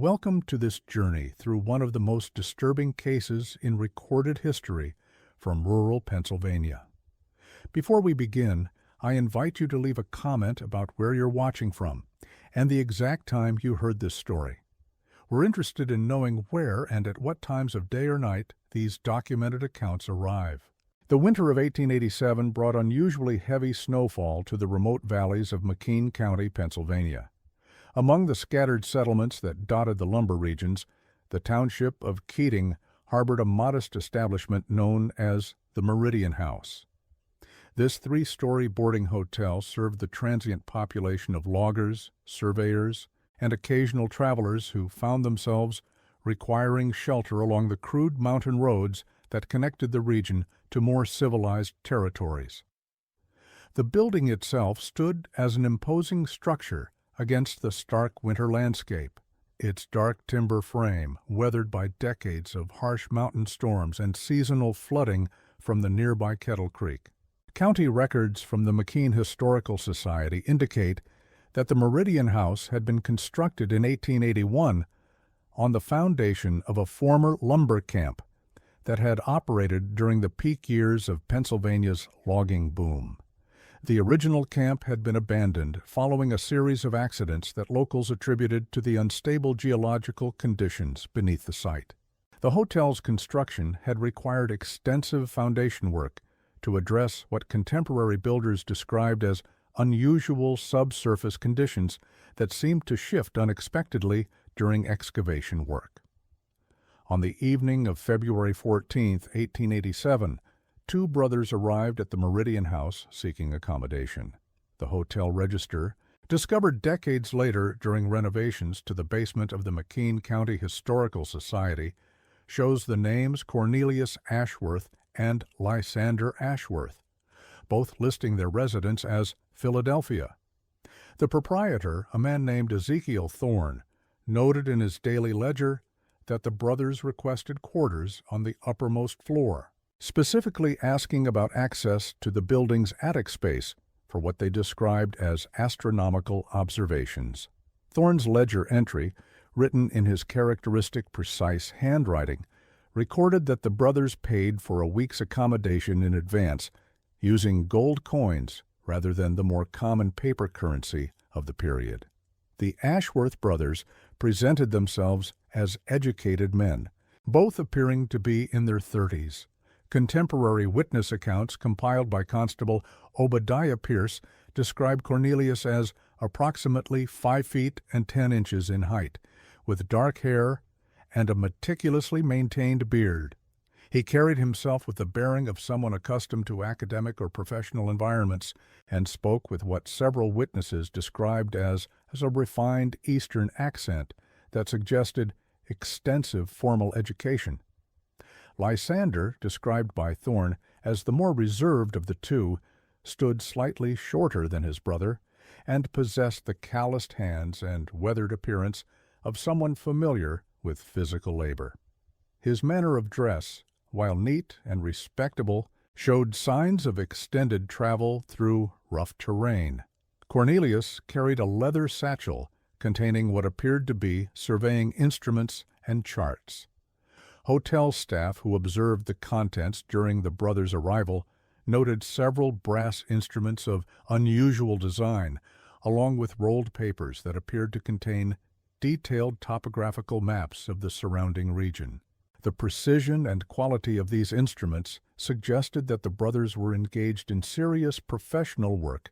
Welcome to this journey through one of the most disturbing cases in recorded history from rural Pennsylvania. Before we begin, I invite you to leave a comment about where you're watching from and the exact time you heard this story. We're interested in knowing where and at what times of day or night these documented accounts arrive. The winter of 1887 brought unusually heavy snowfall to the remote valleys of McKean County, Pennsylvania. Among the scattered settlements that dotted the lumber regions, the township of Keating harbored a modest establishment known as the Meridian House. This three-story boarding hotel served the transient population of loggers, surveyors, and occasional travelers who found themselves requiring shelter along the crude mountain roads that connected the region to more civilized territories. The building itself stood as an imposing structure against the stark winter landscape, its dark timber frame weathered by decades of harsh mountain storms and seasonal flooding from the nearby Kettle Creek. County records from the McKean Historical Society indicate that the Meridian House had been constructed in 1881 on the foundation of a former lumber camp that had operated during the peak years of Pennsylvania's logging boom. The original camp had been abandoned following a series of accidents that locals attributed to the unstable geological conditions beneath the site. The hotel's construction had required extensive foundation work to address what contemporary builders described as unusual subsurface conditions that seemed to shift unexpectedly during excavation work. On the evening of February 14, 1887, two brothers arrived at the Meridian House seeking accommodation. The hotel register, discovered decades later during renovations to the basement of the McKean County Historical Society, shows the names Cornelius Ashworth and Lysander Ashworth, both listing their residence as Philadelphia. The proprietor, a man named Ezekiel Thorne, noted in his daily ledger that the brothers requested quarters on the uppermost floor, specifically asking about access to the building's attic space for what they described as astronomical observations. Thorne's ledger entry, written in his characteristic precise handwriting, recorded that the brothers paid for a week's accommodation in advance using gold coins rather than the more common paper currency of the period. The Ashworth brothers presented themselves as educated men, both appearing to be in their 30s. Contemporary witness accounts compiled by Constable Obadiah Pierce describe Cornelius as approximately 5 feet and 10 inches in height, with dark hair and a meticulously maintained beard. He carried himself with the bearing of someone accustomed to academic or professional environments and spoke with what several witnesses described as a refined Eastern accent that suggested extensive formal education. Lysander, described by Thorne as the more reserved of the two, stood slightly shorter than his brother and possessed the calloused hands and weathered appearance of someone familiar with physical labor. His manner of dress, while neat and respectable, showed signs of extended travel through rough terrain. Cornelius carried a leather satchel containing what appeared to be surveying instruments and charts. Hotel staff who observed the contents during the brothers' arrival noted several brass instruments of unusual design, along with rolled papers that appeared to contain detailed topographical maps of the surrounding region. The precision and quality of these instruments suggested that the brothers were engaged in serious professional work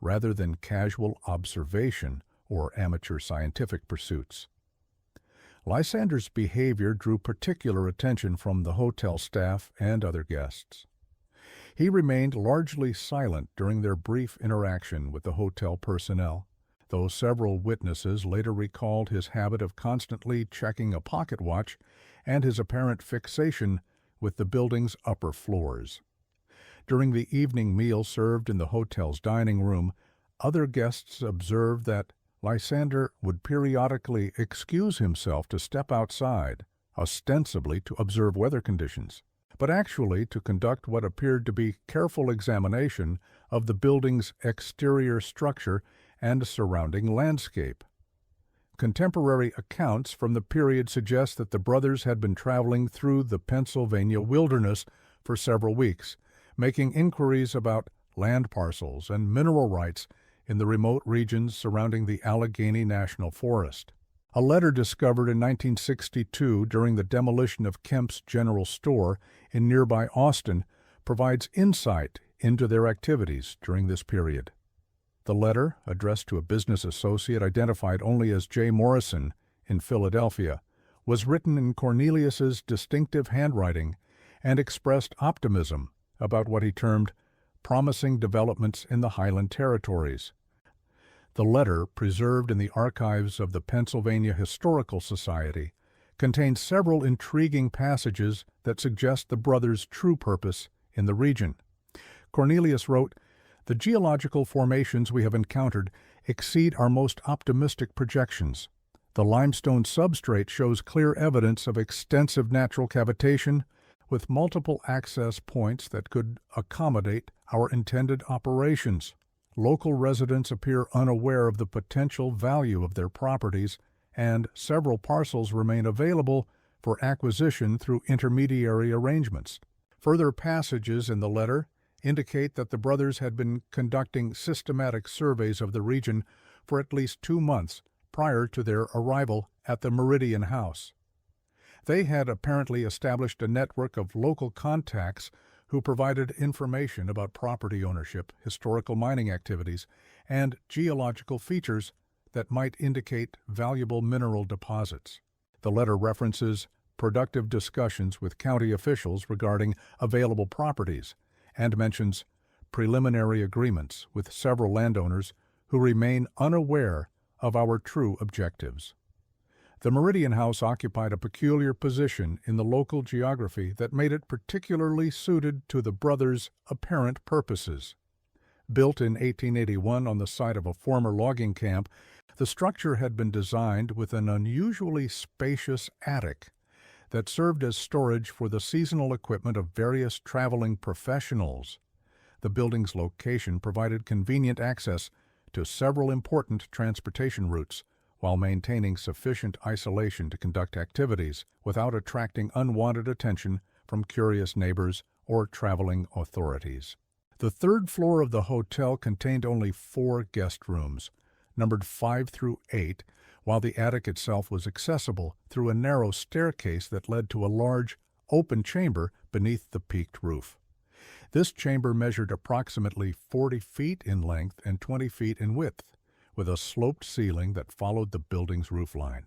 rather than casual observation or amateur scientific pursuits. Lysander's behavior drew particular attention from the hotel staff and other guests. He remained largely silent during their brief interaction with the hotel personnel, though several witnesses later recalled his habit of constantly checking a pocket watch and his apparent fixation with the building's upper floors. During the evening meal served in the hotel's dining room, other guests observed that Lysander would periodically excuse himself to step outside, ostensibly to observe weather conditions, but actually to conduct what appeared to be careful examination of the building's exterior structure and surrounding landscape. Contemporary accounts from the period suggest that the brothers had been traveling through the Pennsylvania wilderness for several weeks, making inquiries about land parcels and mineral rights in the remote regions surrounding the Allegheny National Forest. A letter discovered in 1962 during the demolition of Kemp's General Store in nearby Austin provides insight into their activities during this period. The letter, addressed to a business associate identified only as J. Morrison in Philadelphia, was written in Cornelius's distinctive handwriting and expressed optimism about what he termed promising developments in the Highland Territories. The letter, preserved in the archives of the Pennsylvania Historical Society, contains several intriguing passages that suggest the brothers' true purpose in the region. Cornelius wrote, "The geological formations we have encountered exceed our most optimistic projections. The limestone substrate shows clear evidence of extensive natural cavitation, with multiple access points that could accommodate our intended operations. Local residents appear unaware of the potential value of their properties, and several parcels remain available for acquisition through intermediary arrangements." Further passages in the letter indicate that the brothers had been conducting systematic surveys of the region for at least 2 months prior to their arrival at the Meridian House. They had apparently established a network of local contacts who provided information about property ownership, historical mining activities, and geological features that might indicate valuable mineral deposits. The letter references productive discussions with county officials regarding available properties and mentions preliminary agreements with several landowners who remain unaware of our true objectives. The Meridian House occupied a peculiar position in the local geography that made it particularly suited to the brothers' apparent purposes. Built in 1881 on the site of a former logging camp, the structure had been designed with an unusually spacious attic that served as storage for the seasonal equipment of various traveling professionals. The building's location provided convenient access to several important transportation routes, while maintaining sufficient isolation to conduct activities without attracting unwanted attention from curious neighbors or traveling authorities. The third floor of the hotel contained only 4 guest rooms, numbered 5 through 8, while the attic itself was accessible through a narrow staircase that led to a large, open chamber beneath the peaked roof. This chamber measured approximately 40 feet in length and 20 feet in width, with a sloped ceiling that followed the building's roofline.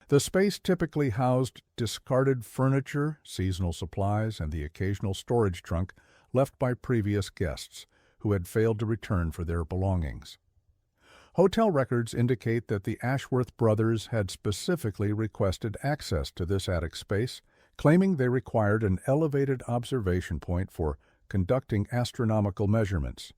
The space typically housed discarded furniture, seasonal supplies, and the occasional storage trunk left by previous guests who had failed to return for their belongings. Hotel records indicate that the Ashworth brothers had specifically requested access to this attic space, claiming they required an elevated observation point for conducting astronomical measurements.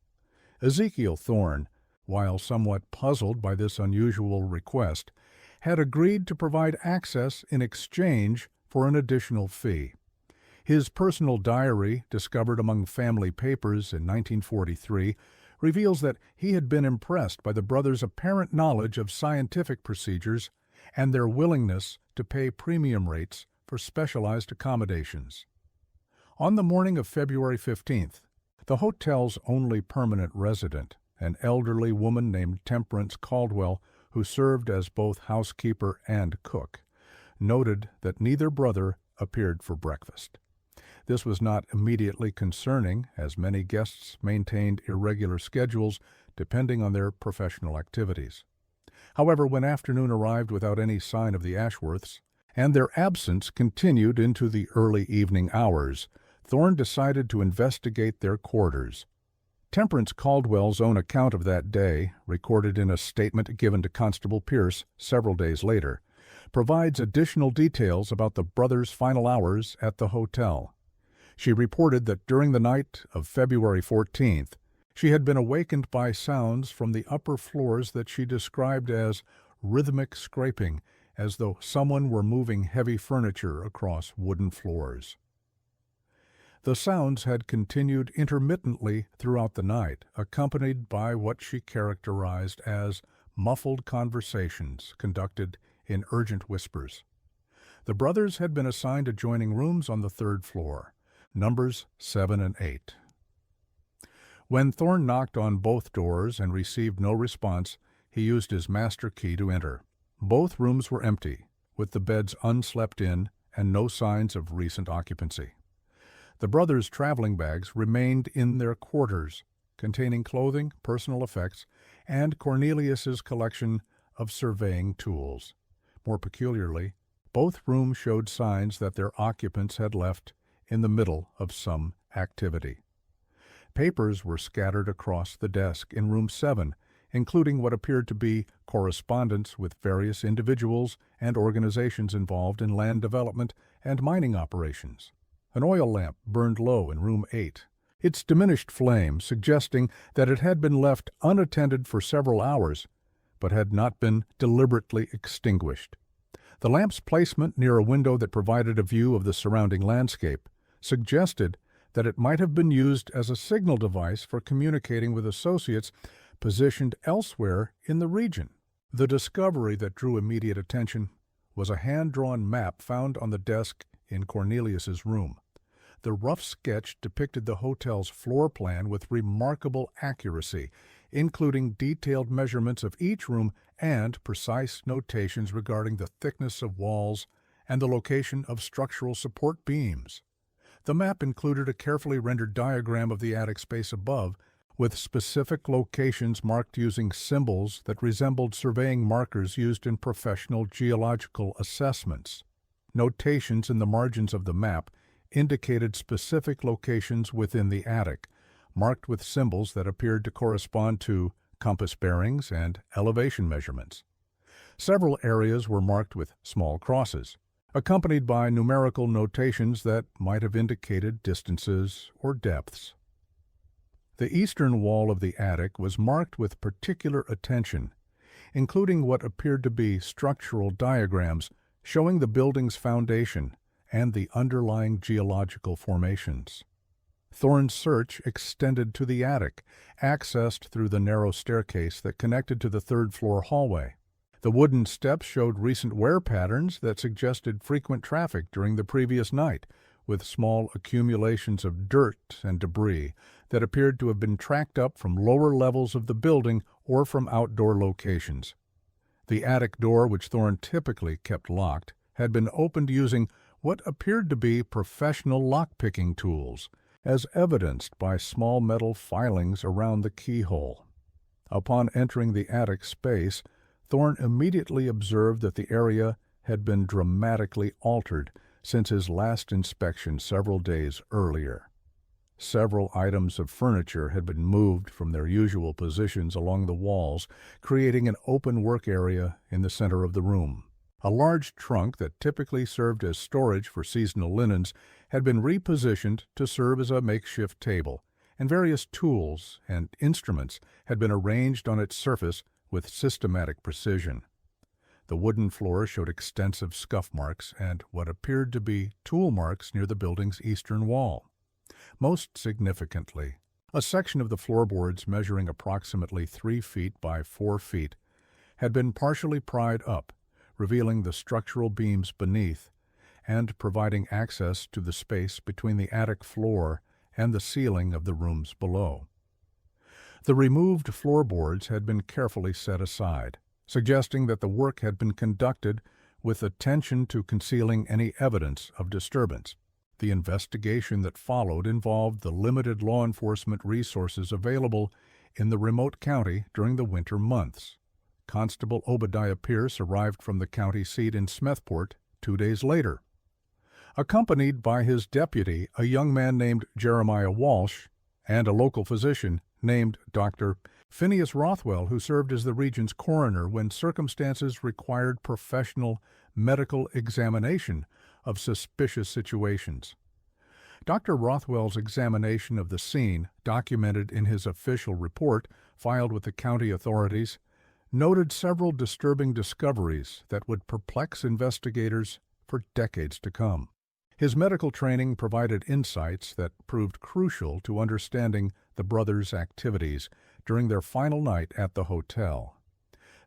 Ezekiel Thorne, while somewhat puzzled by this unusual request, had agreed to provide access in exchange for an additional fee. His personal diary, discovered among family papers in 1943, reveals that he had been impressed by the brothers' apparent knowledge of scientific procedures and their willingness to pay premium rates for specialized accommodations. On the morning of February 15th, the hotel's only permanent resident, an elderly woman named Temperance Caldwell, who served as both housekeeper and cook, noted that neither brother appeared for breakfast. This was not immediately concerning, as many guests maintained irregular schedules depending on their professional activities. However, when afternoon arrived without any sign of the Ashworths, and their absence continued into the early evening hours, Thorne decided to investigate their quarters. Temperance Caldwell's own account of that day, recorded in a statement given to Constable Pierce several days later, provides additional details about the brothers' final hours at the hotel. She reported that during the night of February 14th, she had been awakened by sounds from the upper floors that she described as rhythmic scraping, as though someone were moving heavy furniture across wooden floors. The sounds had continued intermittently throughout the night, accompanied by what she characterized as muffled conversations conducted in urgent whispers. The brothers had been assigned adjoining rooms on the third floor, numbers 7 and 8. When Thorne knocked on both doors and received no response, he used his master key to enter. Both rooms were empty, with the beds unslept in and no signs of recent occupancy. The brothers' traveling bags remained in their quarters, containing clothing, personal effects, and Cornelius's collection of surveying tools. More peculiarly, both rooms showed signs that their occupants had left in the middle of some activity. Papers were scattered across the desk in room 7, including what appeared to be correspondence with various individuals and organizations involved in land development and mining operations. An oil lamp burned low in room 8, its diminished flame suggesting that it had been left unattended for several hours, but had not been deliberately extinguished. The lamp's placement near a window that provided a view of the surrounding landscape suggested that it might have been used as a signal device for communicating with associates positioned elsewhere in the region. The discovery that drew immediate attention was a hand-drawn map found on the desk in Cornelius's room. The rough sketch depicted the hotel's floor plan with remarkable accuracy, including detailed measurements of each room and precise notations regarding the thickness of walls and the location of structural support beams. The map included a carefully rendered diagram of the attic space above, with specific locations marked using symbols that resembled surveying markers used in professional geological assessments. Notations in the margins of the map indicated specific locations within the attic, marked with symbols that appeared to correspond to compass bearings and elevation measurements. Several areas were marked with small crosses, accompanied by numerical notations that might have indicated distances or depths. The eastern wall of the attic was marked with particular attention, including what appeared to be structural diagrams showing the building's foundation and the underlying geological formations. Thorne's search extended to the attic, accessed through the narrow staircase that connected to the third-floor hallway. The wooden steps showed recent wear patterns that suggested frequent traffic during the previous night, with small accumulations of dirt and debris that appeared to have been tracked up from lower levels of the building or from outdoor locations. The attic door, which Thorne typically kept locked, had been opened using what appeared to be professional lock-picking tools, as evidenced by small metal filings around the keyhole. Upon entering the attic space, Thorne immediately observed that the area had been dramatically altered since his last inspection several days earlier. Several items of furniture had been moved from their usual positions along the walls, creating an open work area in the center of the room. A large trunk that typically served as storage for seasonal linens had been repositioned to serve as a makeshift table, and various tools and instruments had been arranged on its surface with systematic precision. The wooden floor showed extensive scuff marks and what appeared to be tool marks near the building's eastern wall. Most significantly, a section of the floorboards measuring approximately 3 feet by 4 feet had been partially pried up, revealing the structural beams beneath and providing access to the space between the attic floor and the ceiling of the rooms below. The removed floorboards had been carefully set aside, suggesting that the work had been conducted with attention to concealing any evidence of disturbance. The investigation that followed involved the limited law enforcement resources available in the remote county during the winter months. Constable Obadiah Pierce arrived from the county seat in Smethport 2 days later. Accompanied by his deputy, a young man named Jeremiah Walsh, and a local physician named Dr. Phineas Rothwell, who served as the region's coroner when circumstances required professional medical examination of suspicious situations. Dr. Rothwell's examination of the scene, documented in his official report filed with the county authorities, noted several disturbing discoveries that would perplex investigators for decades to come. His medical training provided insights that proved crucial to understanding the brothers' activities during their final night at the hotel.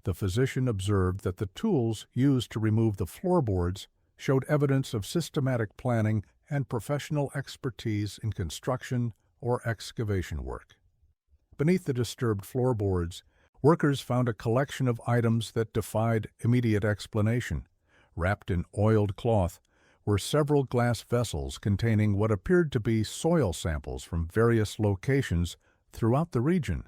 the physician observed that the tools used to remove the floorboards showed evidence of systematic planning and professional expertise in construction or excavation work. Beneath the disturbed floorboards, workers found a collection of items that defied immediate explanation. Wrapped in oiled cloth were several glass vessels containing what appeared to be soil samples from various locations throughout the region.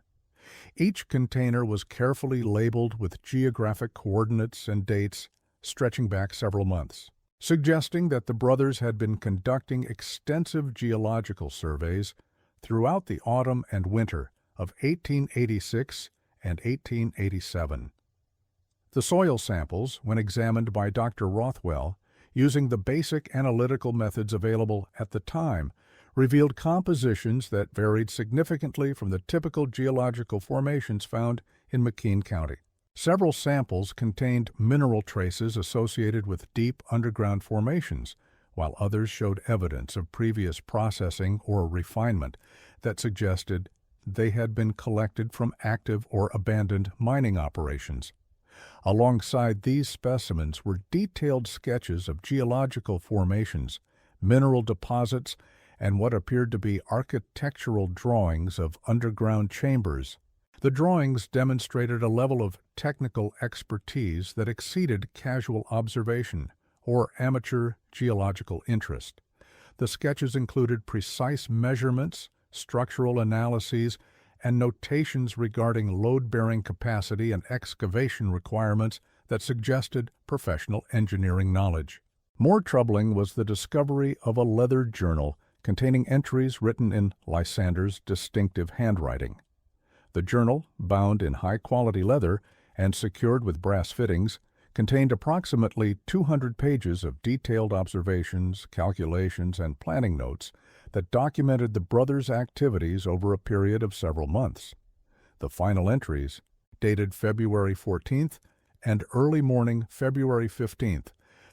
Each container was carefully labeled with geographic coordinates and dates stretching back several months, suggesting that the brothers had been conducting extensive geological surveys throughout the autumn and winter of 1886 and 1887. The soil samples, when examined by Dr. Rothwell, using the basic analytical methods available at the time, revealed compositions that varied significantly from the typical geological formations found in McKean County. Several samples contained mineral traces associated with deep underground formations, while others showed evidence of previous processing or refinement that suggested they had been collected from active or abandoned mining operations. Alongside these specimens were detailed sketches of geological formations, mineral deposits, and what appeared to be architectural drawings of underground chambers. The drawings demonstrated a level of technical expertise that exceeded casual observation or amateur geological interest. The sketches included precise measurements, structural analyses, and notations regarding load-bearing capacity and excavation requirements that suggested professional engineering knowledge. More troubling was the discovery of a leather journal containing entries written in Lysander's distinctive handwriting. The journal, bound in high-quality leather and secured with brass fittings, contained approximately 200 pages of detailed observations, calculations, and planning notes that documented the brothers' activities over a period of several months. The final entries, dated February 14th and early morning February 15th,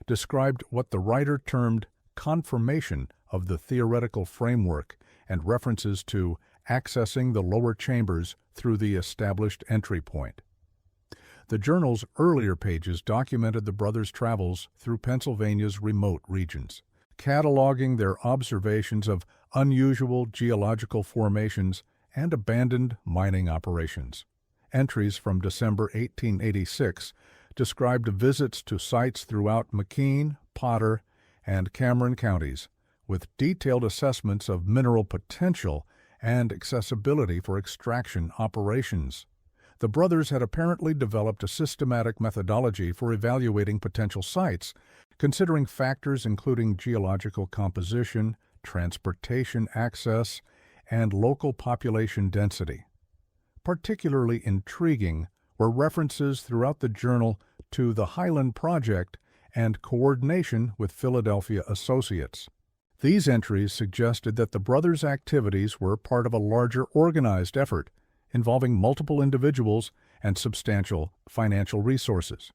described what the writer termed confirmation of the theoretical framework and references to accessing the lower chambers through the established entry point. The journal's earlier pages documented the brothers' travels through Pennsylvania's remote regions, cataloging their observations of unusual geological formations and abandoned mining operations. Entries from December 1886 described visits to sites throughout McKean, Potter, and Cameron counties, with detailed assessments of mineral potential and accessibility for extraction operations. The brothers had apparently developed a systematic methodology for evaluating potential sites, considering factors including geological composition, transportation access, and local population density. Particularly intriguing were references throughout the journal to the Highland Project and coordination with Philadelphia associates. These entries suggested that the brothers' activities were part of a larger organized effort involving multiple individuals and substantial financial resources.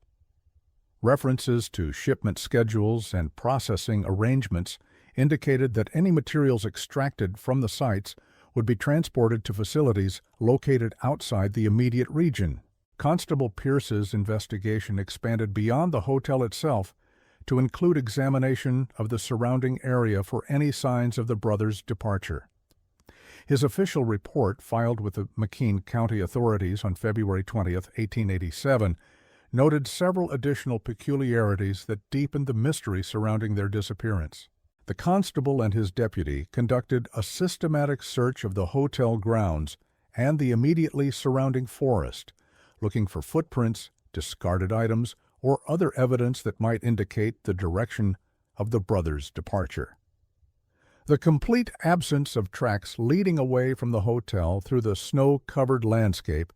References to shipment schedules and processing arrangements indicated that any materials extracted from the sites would be transported to facilities located outside the immediate region. Constable Pierce's investigation expanded beyond the hotel itself to include examination of the surrounding area for any signs of the brothers' departure. His official report, filed with the McKean County authorities on February 20, 1887, noted several additional peculiarities that deepened the mystery surrounding their disappearance. The constable and his deputy conducted a systematic search of the hotel grounds and the immediately surrounding forest, looking for footprints, discarded items, or other evidence that might indicate the direction of the brothers' departure. The complete absence of tracks leading away from the hotel through the snow-covered landscape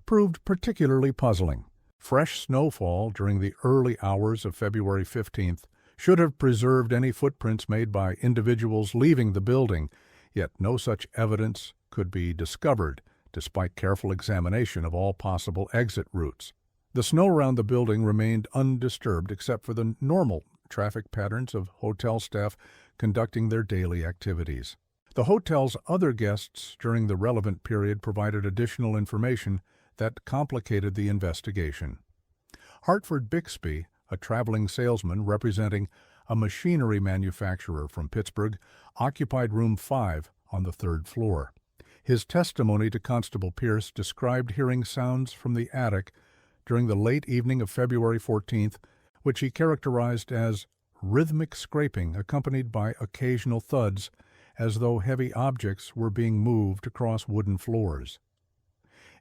proved particularly puzzling. Fresh snowfall during the early hours of February 15th should have preserved any footprints made by individuals leaving the building, yet no such evidence could be discovered, despite careful examination of all possible exit routes. The snow around the building remained undisturbed except for the normal traffic patterns of hotel staff conducting their daily activities. The hotel's other guests during the relevant period provided additional information that complicated the investigation. Hartford Bixby, a traveling salesman representing a machinery manufacturer from Pittsburgh, occupied room 5 on the 3rd floor. His testimony to Constable Pierce described hearing sounds from the attic during the late evening of February 14th, which he characterized as rhythmic scraping accompanied by occasional thuds, as though heavy objects were being moved across wooden floors.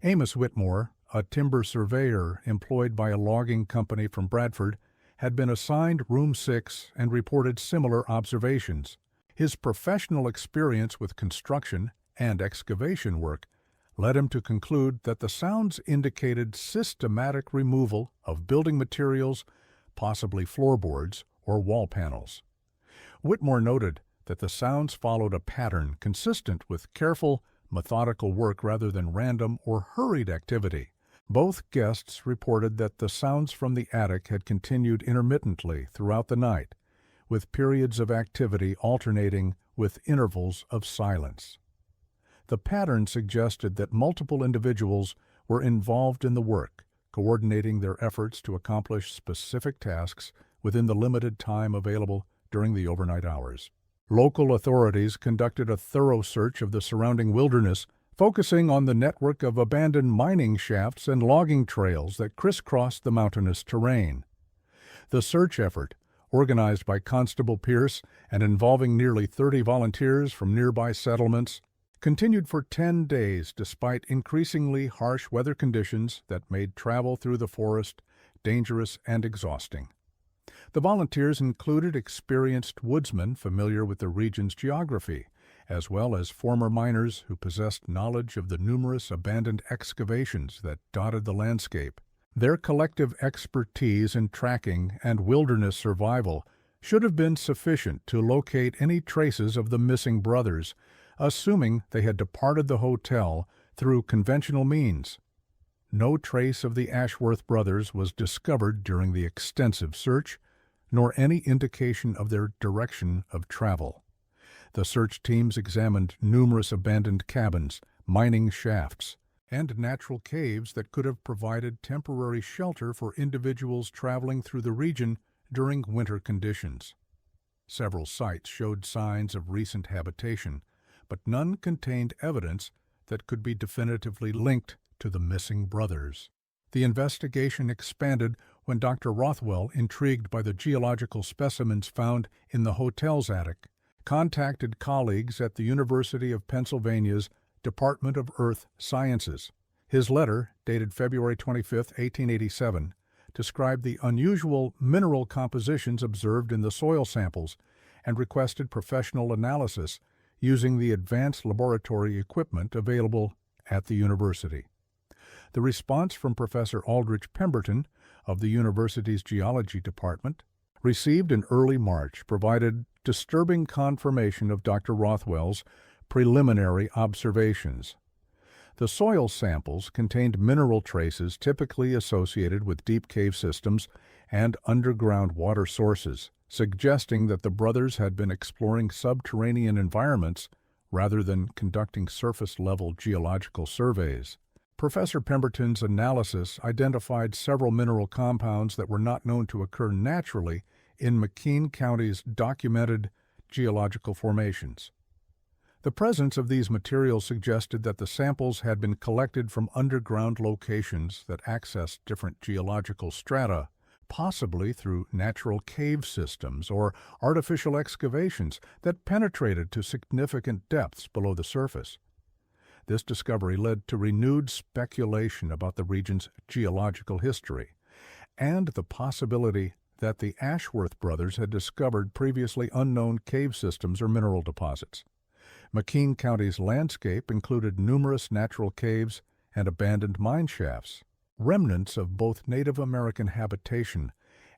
Amos Whitmore, a timber surveyor employed by a logging company from Bradford, had been assigned room 6 and reported similar observations. His professional experience with construction and excavation work led him to conclude that the sounds indicated systematic removal of building materials, possibly floorboards or wall panels. Whitmore noted that the sounds followed a pattern consistent with careful, methodical work rather than random or hurried activity. Both guests reported that the sounds from the attic had continued intermittently throughout the night, with periods of activity alternating with intervals of silence. The pattern suggested that multiple individuals were involved in the work, coordinating their efforts to accomplish specific tasks within the limited time available during the overnight hours. Local authorities conducted a thorough search of the surrounding wilderness, focusing on the network of abandoned mining shafts and logging trails that crisscrossed the mountainous terrain. The search effort, organized by Constable Pierce and involving nearly 30 volunteers from nearby settlements, continued for 10 days despite increasingly harsh weather conditions that made travel through the forest dangerous and exhausting. The volunteers included experienced woodsmen familiar with the region's geography, as well as former miners who possessed knowledge of the numerous abandoned excavations that dotted the landscape. Their collective expertise in tracking and wilderness survival should have been sufficient to locate any traces of the missing brothers, assuming they had departed the hotel through conventional means. No trace of the Ashworth brothers was discovered during the extensive search, nor any indication of their direction of travel. The search teams examined numerous abandoned cabins, mining shafts, and natural caves that could have provided temporary shelter for individuals traveling through the region during winter conditions. Several sites showed signs of recent habitation, but none contained evidence that could be definitively linked to the missing brothers. The investigation expanded when Dr. Rothwell, intrigued by the geological specimens found in the hotel's attic, contacted colleagues at the University of Pennsylvania's Department of Earth Sciences. His letter, dated February 25, 1887, described the unusual mineral compositions observed in the soil samples and requested professional analysis using the advanced laboratory equipment available at the university. The response from Professor Aldrich Pemberton of the university's geology department, received in early March, provided disturbing confirmation of Dr. Rothwell's preliminary observations. The soil samples contained mineral traces typically associated with deep cave systems and underground water sources, suggesting that the brothers had been exploring subterranean environments rather than conducting surface-level geological surveys. Professor Pemberton's analysis identified several mineral compounds that were not known to occur naturally in McKean County's documented geological formations. The presence of these materials suggested that the samples had been collected from underground locations that accessed different geological strata, possibly through natural cave systems or artificial excavations that penetrated to significant depths below the surface. This discovery led to renewed speculation about the region's geological history and the possibility that the Ashworth brothers had discovered previously unknown cave systems or mineral deposits. McKean County's landscape included numerous natural caves and abandoned mine shafts, remnants of both Native American habitation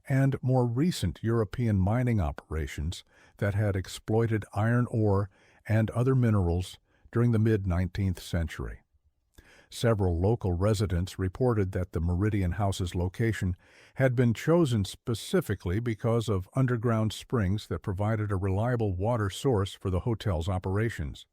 and more recent European mining operations that had exploited iron ore and other minerals during the mid-19th century. Several local residents reported that the Meridian House's location had been chosen specifically because of underground springs that provided a reliable water source for the hotel's operations.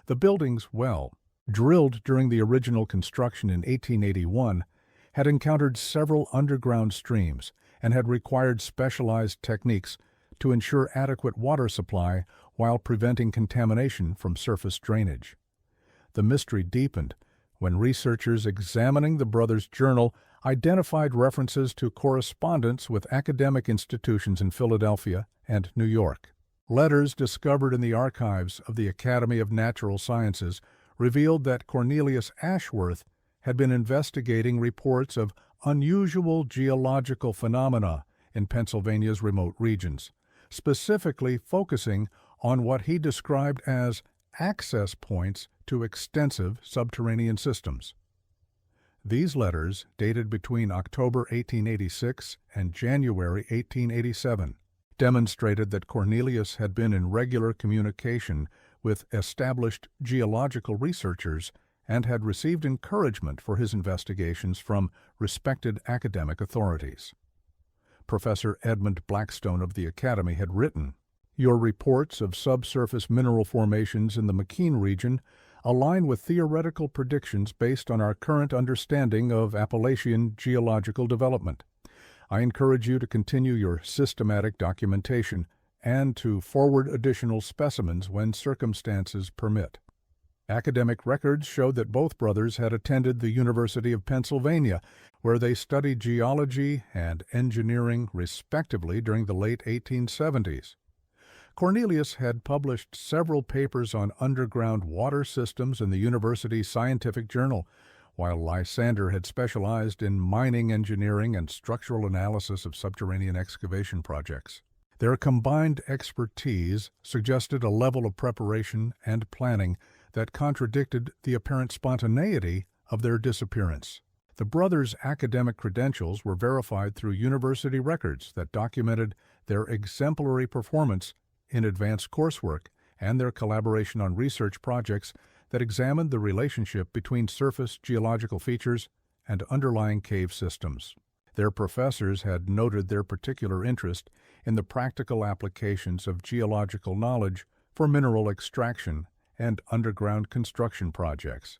The building's well, drilled during the original construction in 1881, had encountered several underground streams and had required specialized techniques to ensure adequate water supply while preventing contamination from surface drainage. The mystery deepened when researchers examining the brothers' journal identified references to correspondence with academic institutions in Philadelphia and New York. Letters discovered in the archives of the Academy of Natural Sciences revealed that Cornelius Ashworth had been investigating reports of unusual geological phenomena in Pennsylvania's remote regions, specifically focusing on what he described as access points to extensive subterranean systems. These letters, dated between October 1886 and January 1887, demonstrated that Cornelius had been in regular communication with established geological researchers and had received encouragement for his investigations from respected academic authorities. Professor Edmund Blackstone of the Academy had written, "Your reports of subsurface mineral formations in the McKean region align with theoretical predictions based on our current understanding of Appalachian geological development. I encourage you to continue your systematic documentation and to forward additional specimens when circumstances permit." Academic records showed that both brothers had attended the University of Pennsylvania, where they studied geology and engineering respectively during the late 1870s. Cornelius had published several papers on underground water systems in the university's scientific journal, while Lysander had specialized in mining engineering and structural analysis of subterranean excavation projects. Their combined expertise suggested a level of preparation and planning that contradicted the apparent spontaneity of their disappearance. The brothers' academic credentials were verified through university records that documented their exemplary performance in advanced coursework and their collaboration on research projects that examined the relationship between surface geological features and underlying cave systems. Their professors had noted their particular interest in the practical applications of geological knowledge for mineral extraction and underground construction projects.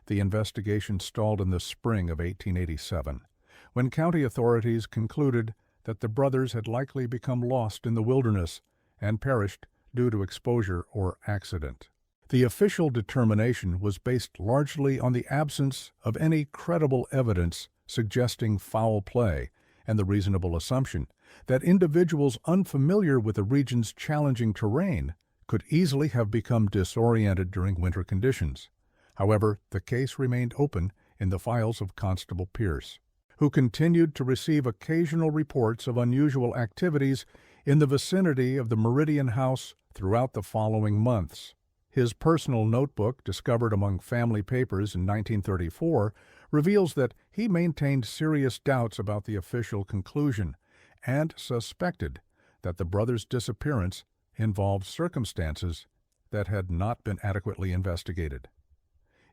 The investigation stalled in the spring of 1887, when county authorities concluded that the brothers had likely become lost in the wilderness and perished due to exposure or accident. The official determination was based largely on the absence of any credible evidence suggesting foul play and the reasonable assumption that individuals unfamiliar with the region's challenging terrain could easily have become disoriented during winter conditions. However, the case remained open in the files of Constable Pierce, who continued to receive occasional reports of unusual activities in the vicinity of the Meridian House throughout the following months. His personal notebook, discovered among family papers in 1934, reveals that he maintained serious doubts about the official conclusion and suspected that the brothers' disappearance involved circumstances that had not been adequately investigated.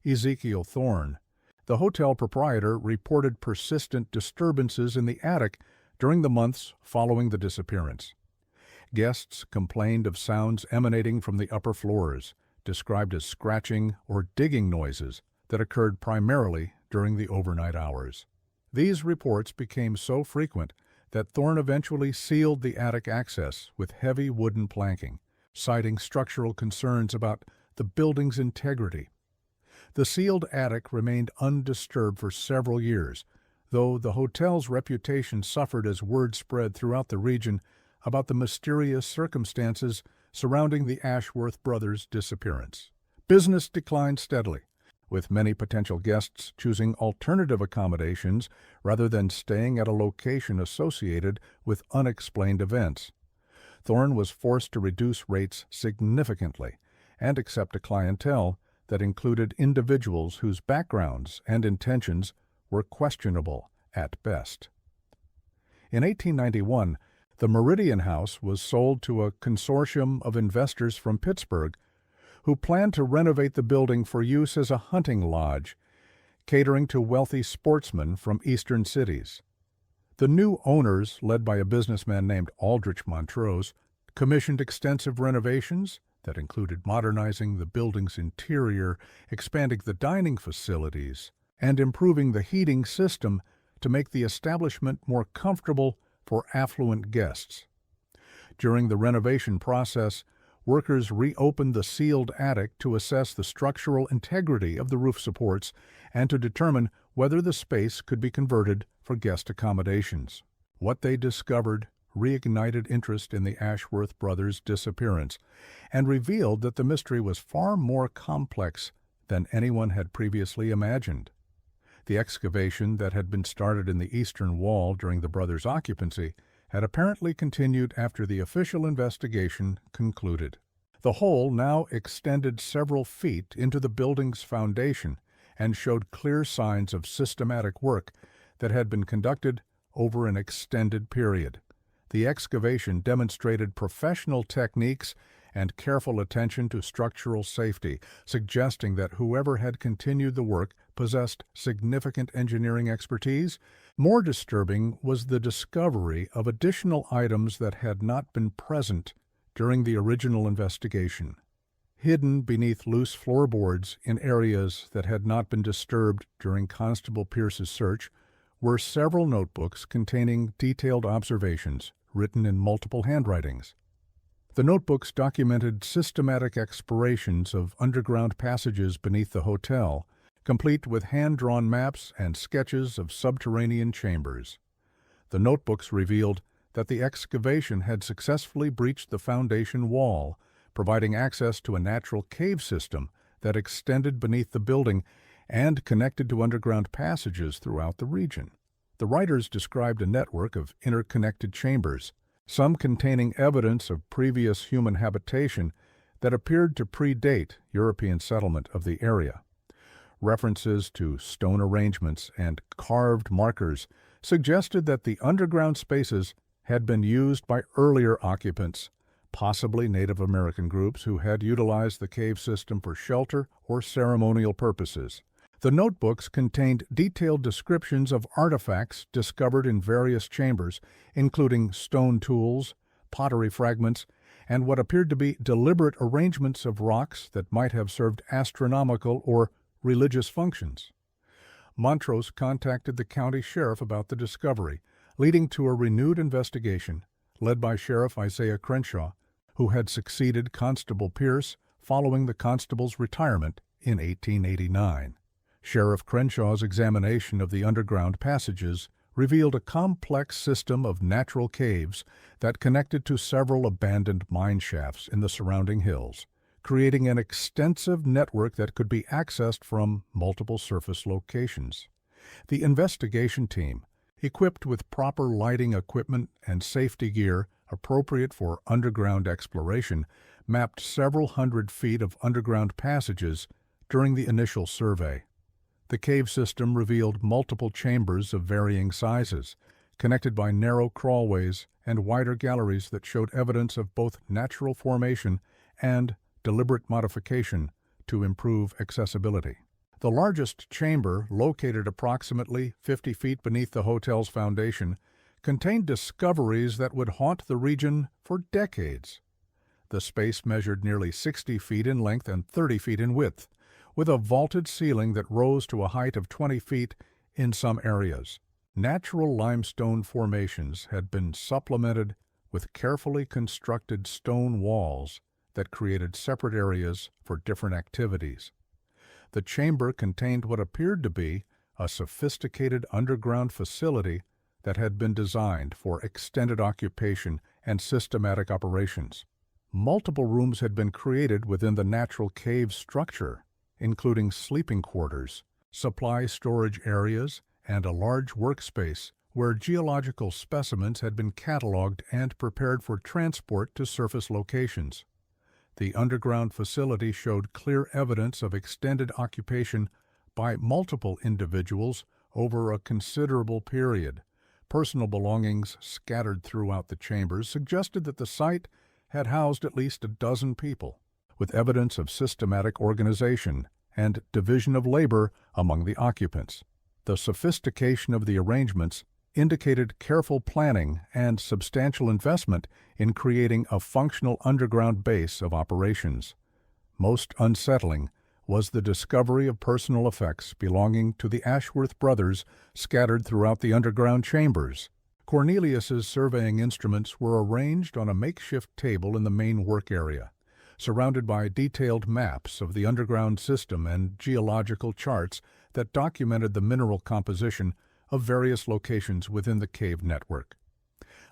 Ezekiel Thorne, the hotel proprietor, reported persistent disturbances in the attic during the months following the disappearance. Guests complained of sounds emanating from the upper floors, described as scratching or digging noises that occurred primarily during the overnight hours. These reports became so frequent that Thorne eventually sealed the attic access with heavy wooden planking, citing structural concerns about the building's integrity. The sealed attic remained undisturbed for several years, though the hotel's reputation suffered as word spread throughout the region about the mysterious circumstances surrounding the Ashworth brothers' disappearance. Business declined steadily, with many potential guests choosing alternative accommodations rather than staying at a location associated with unexplained events. Thorne was forced to reduce rates significantly and accept a clientele that included individuals whose backgrounds and intentions were questionable at best. In 1891, the Meridian House was sold to a consortium of investors from Pittsburgh who planned to renovate the building for use as a hunting lodge, catering to wealthy sportsmen from eastern cities. The new owners, led by a businessman named Aldrich Montrose, commissioned extensive renovations that included modernizing the building's interior, expanding the dining facilities, and improving the heating system to make the establishment more comfortable for affluent guests. During the renovation process, workers reopened the sealed attic to assess the structural integrity of the roof supports and to determine whether the space could be converted for guest accommodations. What they discovered reignited interest in the Ashworth brothers' disappearance and revealed that the mystery was far more complex than anyone had previously imagined. The excavation that had been started in the eastern wall during the brothers' occupancy had apparently continued after the official investigation concluded. The hole now extended several feet into the building's foundation and showed clear signs of systematic work that had been conducted over an extended period. The excavation demonstrated professional techniques and careful attention to structural safety, suggesting that whoever had continued the work possessed significant engineering expertise. More disturbing was the discovery of additional items that had not been present during the original investigation. Hidden beneath loose floorboards in areas that had not been disturbed during Constable Pierce's search were several notebooks containing detailed observations written in multiple handwritings. The notebooks documented systematic explorations of underground passages beneath the hotel, complete with hand-drawn maps and sketches of subterranean chambers. The notebooks revealed that the excavation had successfully breached the foundation wall, providing access to a natural cave system that extended beneath the building and connected to underground passages throughout the region. The writers described a network of interconnected chambers, some containing evidence of previous human habitation that appeared to predate European settlement of the area. References to stone arrangements and carved markers suggested that the underground spaces had been used by earlier occupants, possibly Native American groups who had utilized the cave system for shelter or ceremonial purposes. The notebooks contained detailed descriptions of artifacts discovered in various chambers, including stone tools, pottery fragments, and what appeared to be deliberate arrangements of rocks that might have served astronomical or religious functions. Montrose contacted the county sheriff about the discovery, leading to a renewed investigation led by Sheriff Isaiah Crenshaw, who had succeeded Constable Pierce following the constable's retirement in 1889. Sheriff Crenshaw's examination of the underground passages revealed a complex system of natural caves that connected to several abandoned mine shafts in the surrounding hills, creating an extensive network that could be accessed from multiple surface locations. The investigation team, equipped with proper lighting equipment and safety gear appropriate for underground exploration, mapped several hundred feet of underground passages during the initial survey. The cave system revealed multiple chambers of varying sizes, connected by narrow crawlways and wider galleries that showed evidence of both natural formation and deliberate modification to improve accessibility. The largest chamber, located approximately 50 feet beneath the hotel's foundation, contained discoveries that would haunt the region for decades. The space measured nearly 60 feet in length and 30 feet in width, with a vaulted ceiling that rose to a height of 20 feet in some areas. Natural limestone formations had been supplemented with carefully constructed stone walls that created separate areas for different activities. The chamber contained what appeared to be a sophisticated underground facility that had been designed for extended occupation and systematic operations. Multiple rooms had been created within the natural cave structure, including sleeping quarters, supply storage areas, and a large workspace where geological specimens had been cataloged and prepared for transport to surface locations. The underground facility showed clear evidence of extended occupation by multiple individuals over a considerable period. Personal belongings scattered throughout the chambers suggested that the site had housed at least a dozen people, with evidence of systematic organization and division of labor among the occupants. The sophistication of the arrangements indicated careful planning and substantial investment in creating a functional underground base of operations. Most unsettling was the discovery of personal effects belonging to the Ashworth brothers scattered throughout the underground chambers. Cornelius's surveying instruments were arranged on a makeshift table in the main work area, surrounded by detailed maps of the underground system and geological charts that documented the mineral composition of various locations within the cave network.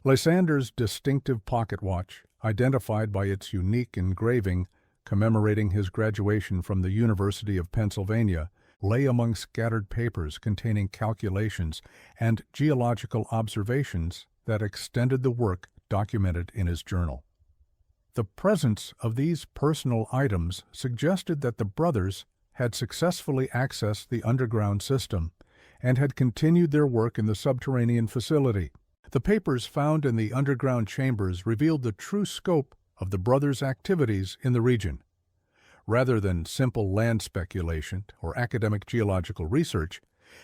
Lysander's distinctive pocket watch, identified by its unique engraving commemorating his graduation from the University of Pennsylvania, lay among scattered papers containing calculations and geological observations that extended the work documented in his journal. The presence of these personal items suggested that the brothers had successfully accessed the underground system and had continued their work in the subterranean facility. The papers found in the underground chambers revealed the true scope of the brothers' activities in the region. Rather than simple land speculation or academic geological research,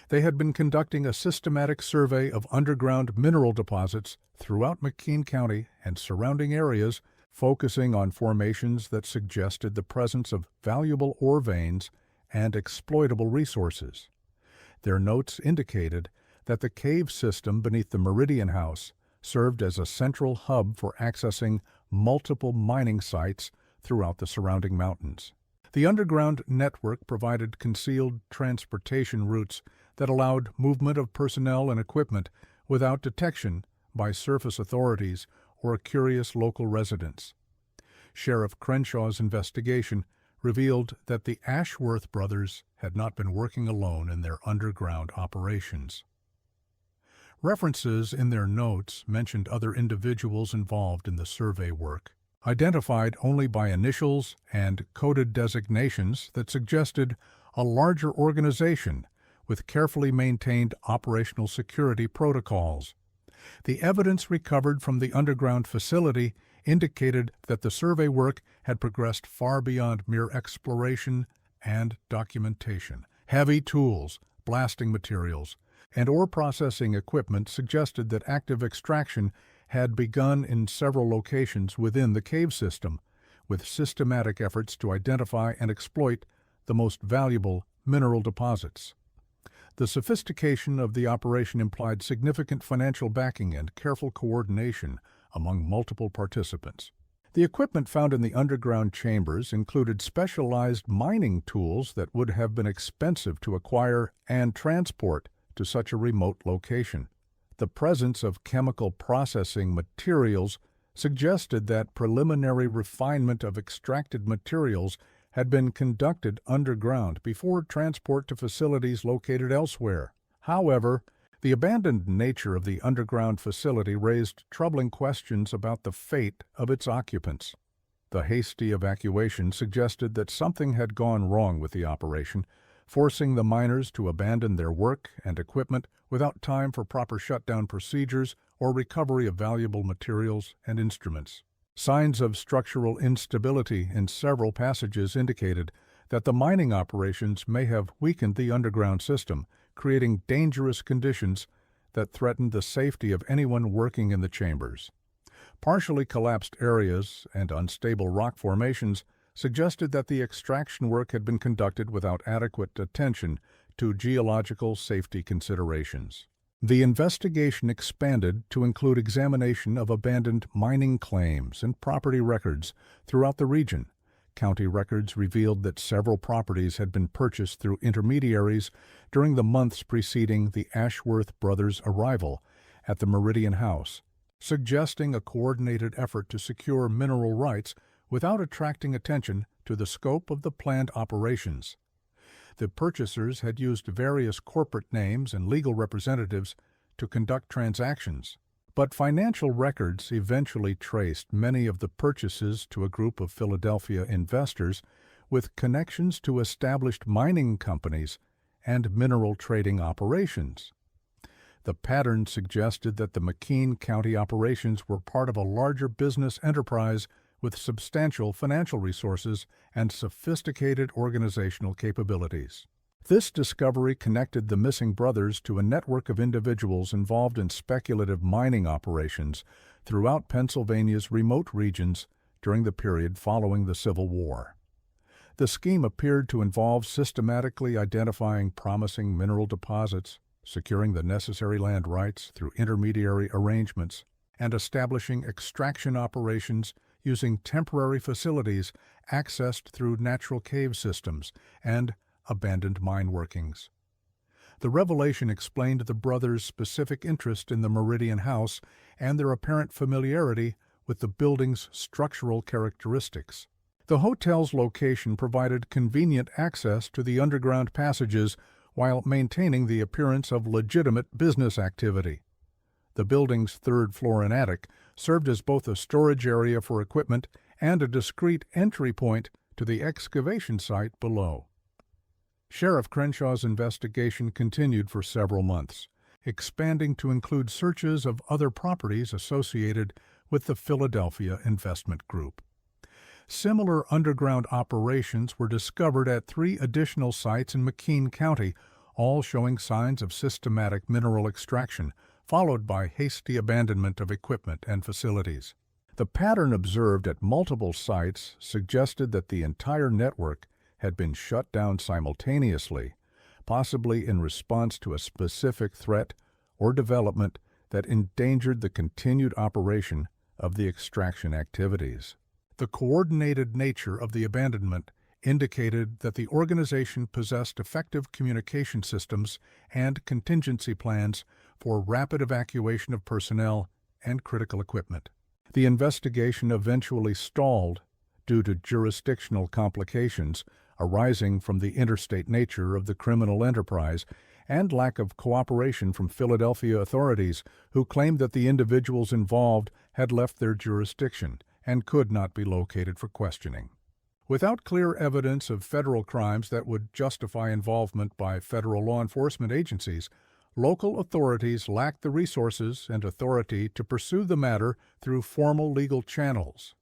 they had been conducting a systematic survey of underground mineral deposits throughout McKean County and surrounding areas, focusing on formations that suggested the presence of valuable ore veins and exploitable resources. Their notes indicated that the cave system beneath the Meridian House served as a central hub for accessing multiple mining sites throughout the surrounding mountains. The underground network provided concealed transportation routes that allowed movement of personnel and equipment without detection by surface authorities or curious local residents. Sheriff Crenshaw's investigation revealed that the Ashworth brothers had not been working alone in their underground operations. References in their notes mentioned other individuals involved in the survey work, identified only by initials and coded designations that suggested a larger organization with carefully maintained operational security protocols. The evidence recovered from the underground facility indicated that the survey work had progressed far beyond mere exploration and documentation. Heavy tools, blasting materials, and ore processing equipment suggested that active extraction had begun in several locations within the cave system, with systematic efforts to identify and exploit the most valuable mineral deposits. The sophistication of the operation implied significant financial backing and careful coordination among multiple participants. The equipment found in the underground chambers included specialized mining tools that would have been expensive to acquire and transport to such a remote location. The presence of chemical processing materials suggested that preliminary refinement of extracted materials had been conducted underground before transport to facilities located elsewhere. However, the abandoned nature of the underground facility raised troubling questions about the fate of its occupants. The hasty evacuation suggested that something had gone wrong with the operation, forcing the miners to abandon their work and equipment without time for proper shutdown procedures or recovery of valuable materials and instruments. Signs of structural instability in several passages indicated that the mining operations may have weakened the underground system, creating dangerous conditions that threatened the safety of anyone working in the chambers. Partially collapsed areas and unstable rock formations suggested that the extraction work had been conducted without adequate attention to geological safety considerations. The investigation expanded to include examination of abandoned mining claims and property records throughout the region. County records revealed that several properties had been purchased through intermediaries during the months preceding the Ashworth brothers' arrival at the Meridian House, suggesting a coordinated effort to secure mineral rights without attracting attention to the scope of the planned operations. The purchasers had used various corporate names and legal representatives to conduct transactions, but financial records eventually traced many of the purchases to a group of Philadelphia investors with connections to established mining companies and mineral trading operations. The pattern suggested that the McKean County operations were part of a larger business enterprise with substantial financial resources and sophisticated organizational capabilities. This discovery connected the missing brothers to a network of individuals involved in speculative mining operations throughout Pennsylvania's remote regions during the period following the Civil War. The scheme appeared to involve systematically identifying promising mineral deposits, securing the necessary land rights through intermediary arrangements, and establishing extraction operations using temporary facilities accessed through natural cave systems and abandoned mine workings. The revelation explained the brothers' specific interest in the Meridian House and their apparent familiarity with the building's structural characteristics. The hotel's location provided convenient access to the underground passages while maintaining the appearance of legitimate business activity. The building's third floor and attic served as both a storage area for equipment and a discreet entry point to the excavation site below. Sheriff Crenshaw's investigation continued for several months, expanding to include searches of other properties associated with the Philadelphia Investment Group. Similar underground operations were discovered at 3 additional sites in McKean County, all showing signs of systematic mineral extraction, followed by hasty abandonment of equipment and facilities. The pattern observed at multiple sites suggested that the entire network had been shut down simultaneously, possibly in response to a specific threat or development that endangered the continued operation of the extraction activities. The coordinated nature of the abandonment indicated that the organization possessed effective communication systems and contingency plans for rapid evacuation of personnel and critical equipment. The investigation eventually stalled due to jurisdictional complications arising from the interstate nature of the criminal enterprise and lack of cooperation from Philadelphia authorities, who claimed that the individuals involved had left their jurisdiction and could not be located for questioning. Without clear evidence of federal crimes that would justify involvement by federal law enforcement agencies, local authorities lacked the resources and authority to pursue the matter through formal legal channels.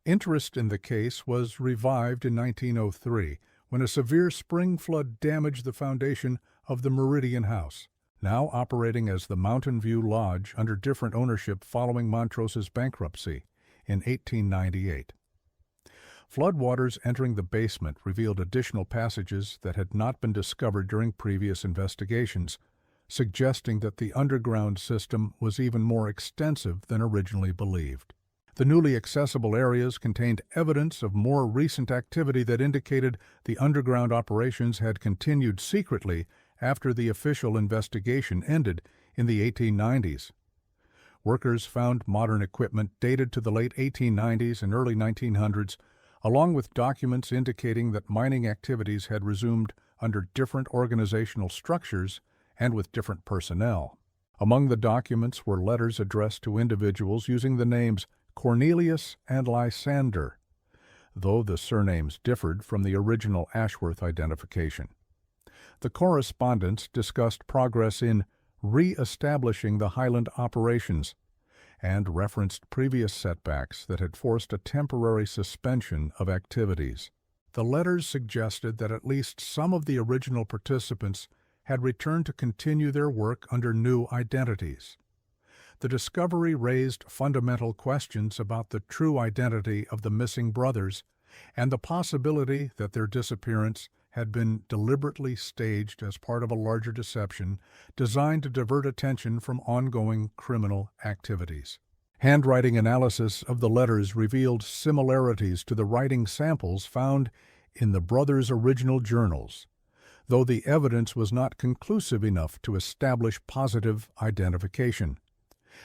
Interest in the case was revived in 1903 when a severe spring flood damaged the foundation of the Meridian House, now operating as the Mountain View Lodge under different ownership following Montrose's bankruptcy in 1898. Floodwaters entering the basement revealed additional passages that had not been discovered during previous investigations, suggesting that the underground system was even more extensive than originally believed. The newly accessible areas contained evidence of more recent activity that indicated the underground operations had continued secretly after the official investigation ended in the 1890s. Workers found modern equipment dated to the late 1890s and early 1900s, along with documents indicating that mining activities had resumed under different organizational structures and with different personnel. Among the documents were letters addressed to individuals using the names Cornelius and Lysander, though the surnames differed from the original Ashworth identification. The correspondence discussed progress in re-establishing the Highland operations and referenced previous setbacks that had forced a temporary suspension of activities. The letters suggested that at least some of the original participants had returned to continue their work under new identities. The discovery raised fundamental questions about the true identity of the missing brothers and the possibility that their disappearance had been deliberately staged as part of a larger deception designed to divert attention from ongoing criminal activities. Handwriting analysis of the letters revealed similarities to the writing samples found in the brothers' original journals, though the evidence was not conclusive enough to establish positive identification.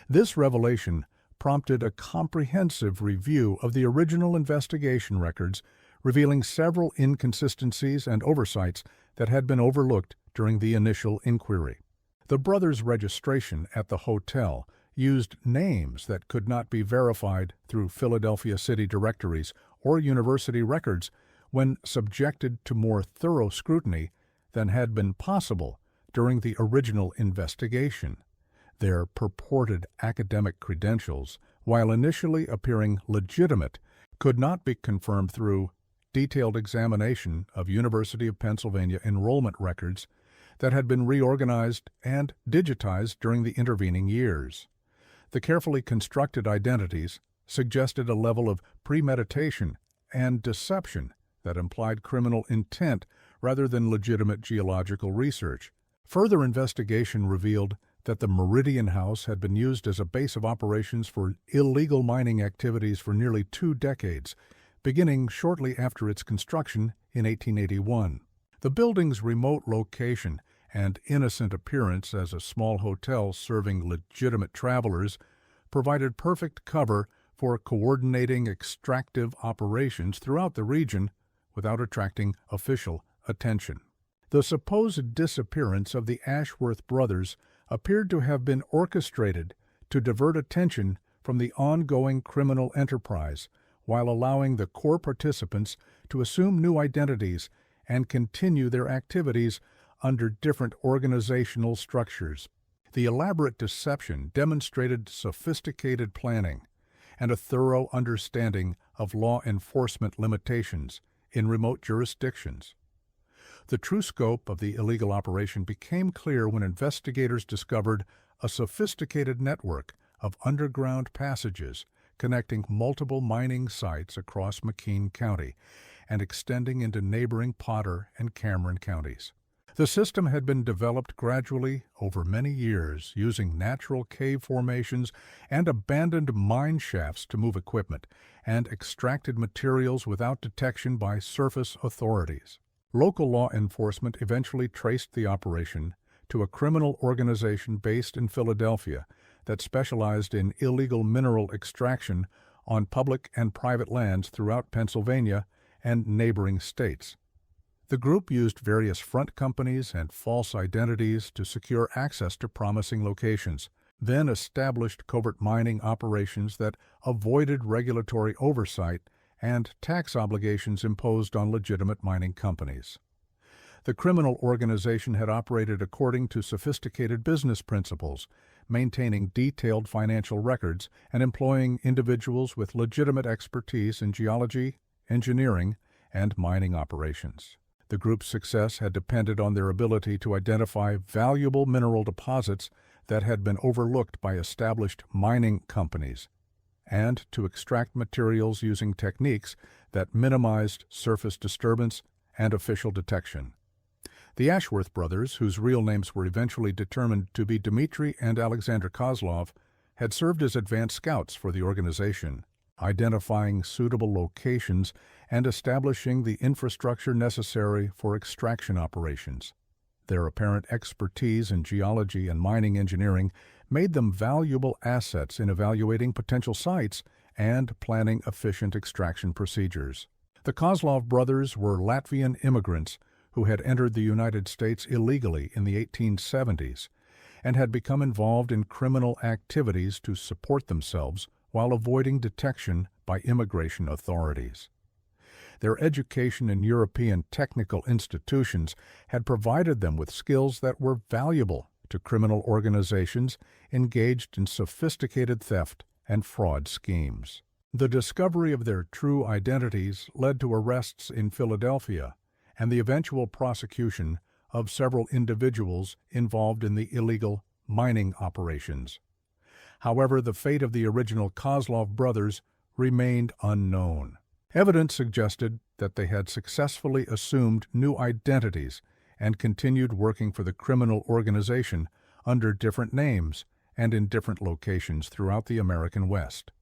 This revelation prompted a comprehensive review of the original investigation records, revealing several inconsistencies and oversights that had been overlooked during the initial inquiry. The brothers' registration at the hotel used names that could not be verified through Philadelphia city directories or university records when subjected to more thorough scrutiny than had been possible during the original investigation. Their purported academic credentials, while initially appearing legitimate, could not be confirmed through detailed examination of University of Pennsylvania enrollment records that had been reorganized and digitized during the intervening years. The carefully constructed identities suggested a level of premeditation and deception that implied criminal intent rather than legitimate geological research. Further investigation revealed that the Meridian House had been used as a base of operations for illegal mining activities for nearly 2 decades, beginning shortly after its construction in 1881. The building's remote location and innocent appearance as a small hotel serving legitimate travelers provided perfect cover for coordinating extractive operations throughout the region without attracting official attention. The supposed disappearance of the Ashworth brothers appeared to have been orchestrated to divert attention from the ongoing criminal enterprise, while allowing the core participants to assume new identities and continue their activities under different organizational structures. The elaborate deception demonstrated sophisticated planning and a thorough understanding of law enforcement limitations in remote jurisdictions. The true scope of the illegal operation became clear when investigators discovered a sophisticated network of underground passages connecting multiple mining sites across McKean County and extending into neighboring Potter and Cameron counties. The system had been developed gradually over many years using natural cave formations and abandoned mine shafts to move equipment and extracted materials without detection by surface authorities. Local law enforcement eventually traced the operation to a criminal organization based in Philadelphia that specialized in illegal mineral extraction on public and private lands throughout Pennsylvania and neighboring states. The group used various front companies and false identities to secure access to promising locations, then established covert mining operations that avoided regulatory oversight and tax obligations imposed on legitimate mining companies. The criminal organization had operated according to sophisticated business principles, maintaining detailed financial records and employing individuals with legitimate expertise in geology, engineering, and mining operations. The group's success had depended on their ability to identify valuable mineral deposits that had been overlooked by established mining companies, and to extract materials using techniques that minimized surface disturbance and official detection. The Ashworth brothers, whose real names were eventually determined to be Dmitry and Alexander Kozlov, had served as advance scouts for the organization, identifying suitable locations and establishing the infrastructure necessary for extraction operations. Their apparent expertise in geology and mining engineering made them valuable assets in evaluating potential sites and planning efficient extraction procedures. The Kozlov brothers were Latvian immigrants who had entered the United States illegally in the 1870s and had become involved in criminal activities to support themselves while avoiding detection by immigration authorities. Their education in European technical institutions had provided them with skills that were valuable to criminal organizations engaged in sophisticated theft and fraud schemes. The discovery of their true identities led to arrests in Philadelphia and the eventual prosecution of several individuals involved in the illegal mining operations. However, the fate of the original Kozlov brothers remained unknown. Evidence suggested that they had successfully assumed new identities and continued working for the criminal organization under different names and in different locations throughout the American West.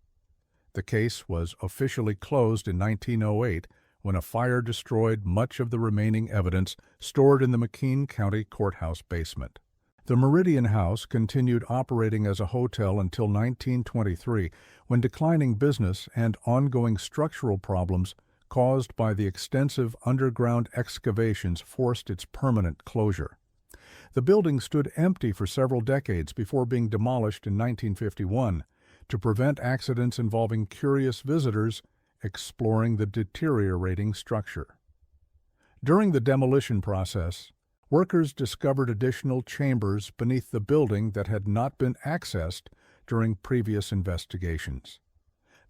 The case was officially closed in 1908 when a fire destroyed much of the remaining evidence stored in the McKean County Courthouse basement. The Meridian House continued operating as a hotel until 1923, when declining business and ongoing structural problems caused by the extensive underground excavations forced its permanent closure. The building stood empty for several decades before being demolished in 1951 to prevent accidents involving curious visitors exploring the deteriorating structure. During the demolition process, workers discovered additional chambers beneath the building that had not been accessed during previous investigations.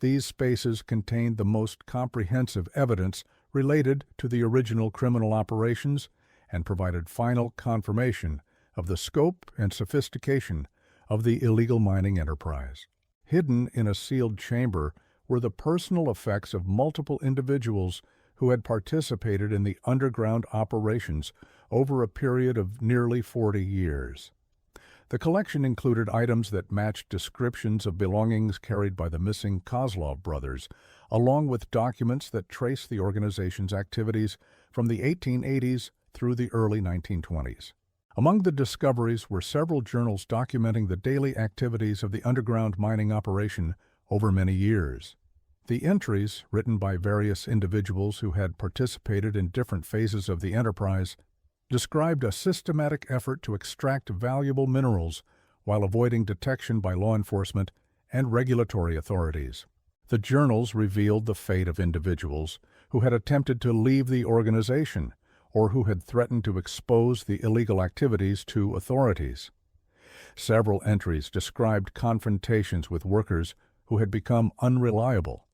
These spaces contained the most comprehensive evidence related to the original criminal operations and provided final confirmation of the scope and sophistication of the illegal mining enterprise. Hidden in a sealed chamber were the personal effects of multiple individuals who had participated in the underground operations over a period of nearly 40 years. The collection included items that matched descriptions of belongings carried by the missing Kozlov brothers, along with documents that trace the organization's activities from the 1880s through the early 1920s. Among the discoveries were several journals documenting the daily activities of the underground mining operation over many years. The entries, written by various individuals who had participated in different phases of the enterprise, described a systematic effort to extract valuable minerals while avoiding detection by law enforcement and regulatory authorities. The journals revealed the fate of individuals who had attempted to leave the organization or who had threatened to expose the illegal activities to authorities. Several entries described confrontations with workers who had become unreliable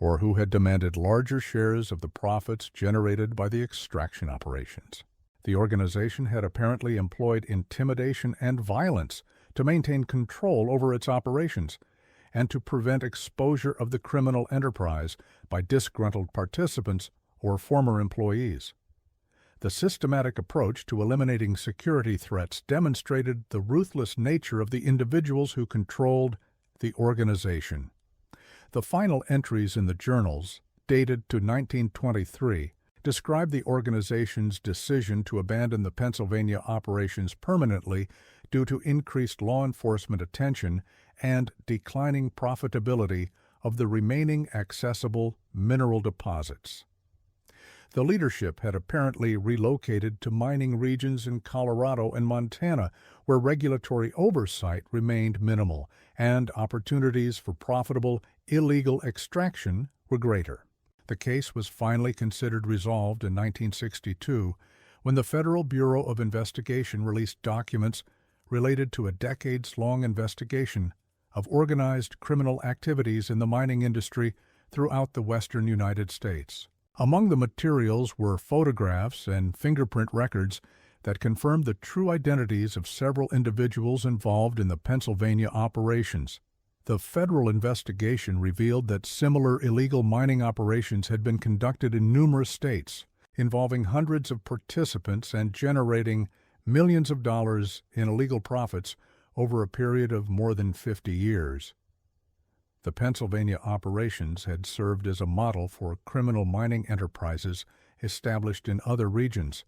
or who had demanded larger shares of the profits generated by the extraction operations. The organization had apparently employed intimidation and violence to maintain control over its operations and to prevent exposure of the criminal enterprise by disgruntled participants or former employees. The systematic approach to eliminating security threats demonstrated the ruthless nature of the individuals who controlled the organization. The final entries in the journals, dated to 1923, described the organization's decision to abandon the Pennsylvania operations permanently due to increased law enforcement attention and declining profitability of the remaining accessible mineral deposits. The leadership had apparently relocated to mining regions in Colorado and Montana, where regulatory oversight remained minimal and opportunities for profitable illegal extraction were greater. The case was finally considered resolved in 1962 when the Federal Bureau of Investigation released documents related to a decades-long investigation of organized criminal activities in the mining industry throughout the western United States. Among the materials were photographs and fingerprint records that confirmed the true identities of several individuals involved in the Pennsylvania operations. The federal investigation revealed that similar illegal mining operations had been conducted in numerous states, involving hundreds of participants and generating millions of dollars in illegal profits over a period of more than 50 years. The Pennsylvania operations had served as a model for criminal mining enterprises established in other regions,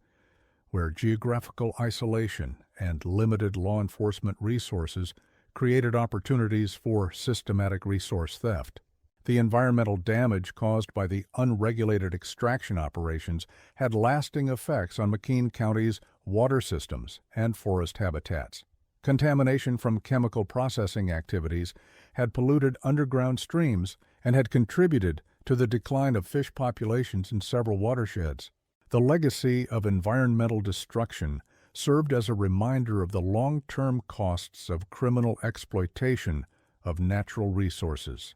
where geographical isolation and limited law enforcement resources created opportunities for systematic resource theft. The environmental damage caused by the unregulated extraction operations had lasting effects on McKean County's water systems and forest habitats. Contamination from chemical processing activities had polluted underground streams and had contributed to the decline of fish populations in several watersheds. The legacy of environmental destruction served as a reminder of the long-term costs of criminal exploitation of natural resources.